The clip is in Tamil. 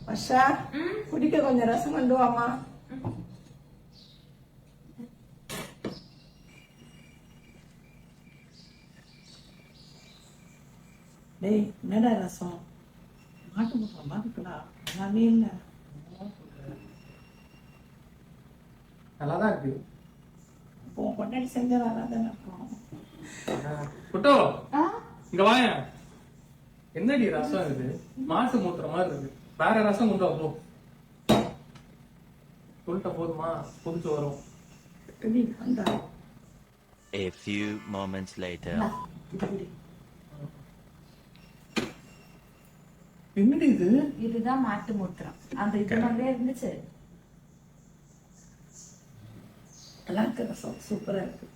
வர்ஷா குடிக்க கொஞ்சம் ரசம் கொண்டு வாமா. டேய் என்னடா ரசம்? மாட்டு முகம் மாட்டுக்கலாம் நல்லாவே இல்லை. நல்லாதான் இருக்கு. இப்போ கொண்டாடி செஞ்ச நல்லா தானே இருக்கும். குட்டோ இங்க வாய. என்னடி ரசம் இது? மாட்டு மூத்துற மாதிரி இருக்கு. வேற ரசம் கொண்டு வா. சொல்லிட்ட போதுமா? புதுச்சு வரும். A few moments later. என்னடி இது? இதுதான் மாட்டு மூத்திரம். அந்த இது மாதிரியே இருந்துச்சு. நல்லா இருக்கு ரசம், சூப்பரா இருக்கு.